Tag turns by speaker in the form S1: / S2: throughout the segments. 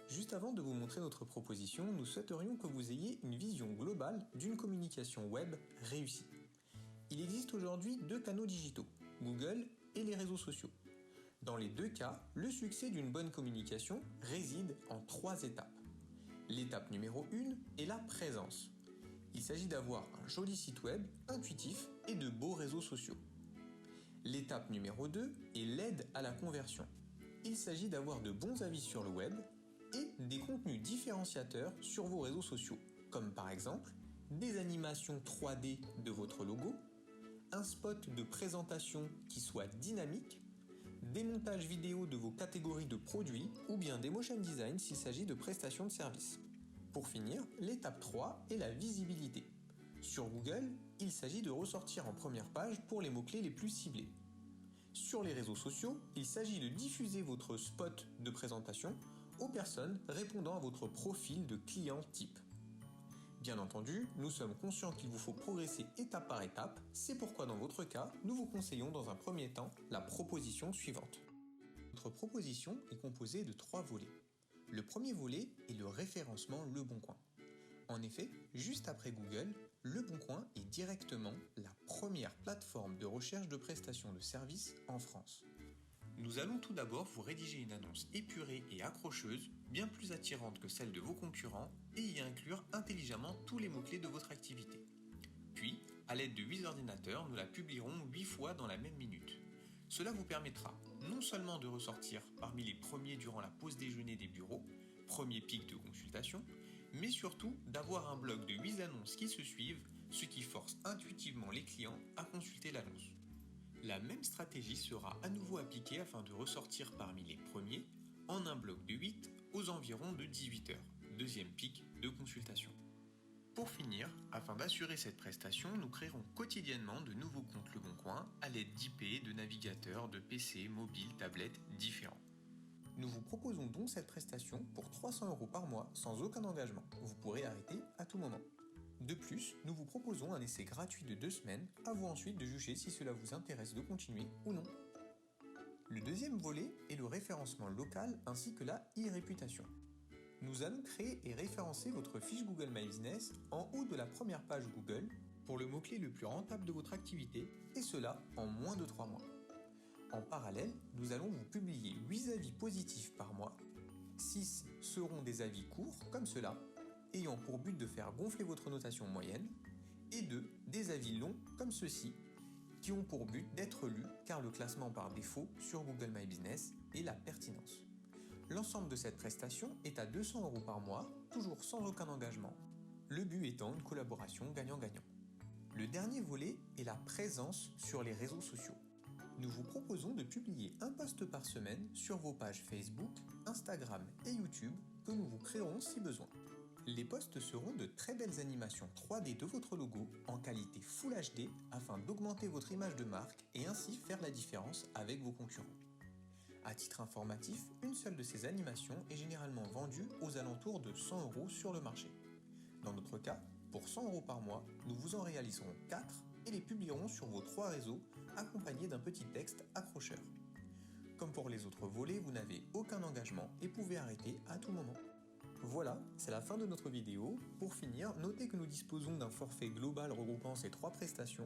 S1: Juste avant de vous montrer notre proposition, nous souhaiterions que vous ayez une vision globale d'une communication web réussie. Il existe aujourd'hui deux canaux digitaux, Google et les réseaux sociaux. Dans les deux cas, le succès d'une bonne communication réside en 3 étapes. L'étape numéro 1 est la présence. Il s'agit d'avoir un joli site web, intuitif et de beaux réseaux sociaux. L'étape numéro 2 est l'aide à la conversion. Il s'agit d'avoir de bons avis sur le web et des contenus différenciateurs sur vos réseaux sociaux, comme par exemple des animations 3D de votre logo, un spot de présentation qui soit dynamique, des montages vidéo de vos catégories de produits ou bien des motion design s'il s'agit de prestations de services. Pour finir, l'étape 3 est la visibilité. Sur Google, il s'agit de ressortir en première page pour les mots-clés les plus ciblés. Sur les réseaux sociaux, il s'agit de diffuser votre spot de présentation aux personnes répondant à votre profil de client type. Bien entendu, nous sommes conscients qu'il vous faut progresser étape par étape, c'est pourquoi dans votre cas, nous vous conseillons dans un premier temps la proposition suivante. Notre proposition est composée de 3 volets. Le premier volet est le référencement Leboncoin. En effet, juste après Google, Leboncoin est directement la première plateforme de recherche de prestations de services en France. Nous allons tout d'abord vous rédiger une annonce épurée et accrocheuse, bien plus attirante que celle de vos concurrents, et y inclure intelligemment tous les mots-clés de votre activité. Puis, à l'aide de 8 ordinateurs, nous la publierons 8 fois dans la même minute. Cela vous permettra non seulement de ressortir parmi les premiers durant la pause déjeuner des bureaux, premier pic de consultation, mais surtout d'avoir un bloc de 8 annonces qui se suivent, ce qui force intuitivement les clients à consulter l'annonce. La même stratégie sera à nouveau appliquée afin de ressortir parmi les premiers en un bloc de 8 aux environs de 18 heures, deuxième pic de consultation. Pour finir, afin d'assurer cette prestation, nous créerons quotidiennement de nouveaux comptes Leboncoin à l'aide d'IP, de navigateurs, de PC, mobiles, tablettes différents. Nous vous proposons donc cette prestation pour 300 € par mois sans aucun engagement. Vous pourrez arrêter à tout moment. De plus, nous vous proposons un essai gratuit de 2 semaines, à vous ensuite de juger si cela vous intéresse de continuer ou non. Le deuxième volet est le référencement local ainsi que la e-réputation. Nous allons créer et référencer votre fiche Google My Business en haut de la première page Google pour le mot-clé le plus rentable de votre activité, et cela en moins de 3 mois. En parallèle, nous allons vous publier 8 avis positifs par mois. 6 seront des avis courts, comme cela, ayant pour but de faire gonfler votre notation moyenne, et 2 des avis longs, comme ceux-ci, qui ont pour but d'être lus car le classement par défaut sur Google My Business est la pertinence. L'ensemble de cette prestation est à 200 € par mois, toujours sans aucun engagement, le but étant une collaboration gagnant-gagnant. Le dernier volet est la présence sur les réseaux sociaux. Nous vous proposons de publier un post par semaine sur vos pages Facebook, Instagram et YouTube que nous vous créerons si besoin. Les posts seront de très belles animations 3D de votre logo en qualité Full HD afin d'augmenter votre image de marque et ainsi faire la différence avec vos concurrents. À titre informatif, une seule de ces animations est généralement vendue aux alentours de 100 € sur le marché. Dans notre cas, pour 100 € par mois, nous vous en réaliserons 4 et les publierons sur vos 3 réseaux accompagnés d'un petit texte accrocheur. Comme pour les autres volets, vous n'avez aucun engagement et pouvez arrêter à tout moment. Voilà, c'est la fin de notre vidéo. Pour finir, notez que nous disposons d'un forfait global regroupant ces 3 prestations,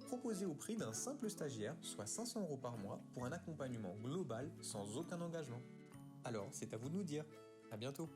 S1: proposé au prix d'un simple stagiaire, soit 500 € par mois, pour un accompagnement global sans aucun engagement. Alors, c'est à vous de nous dire. À bientôt.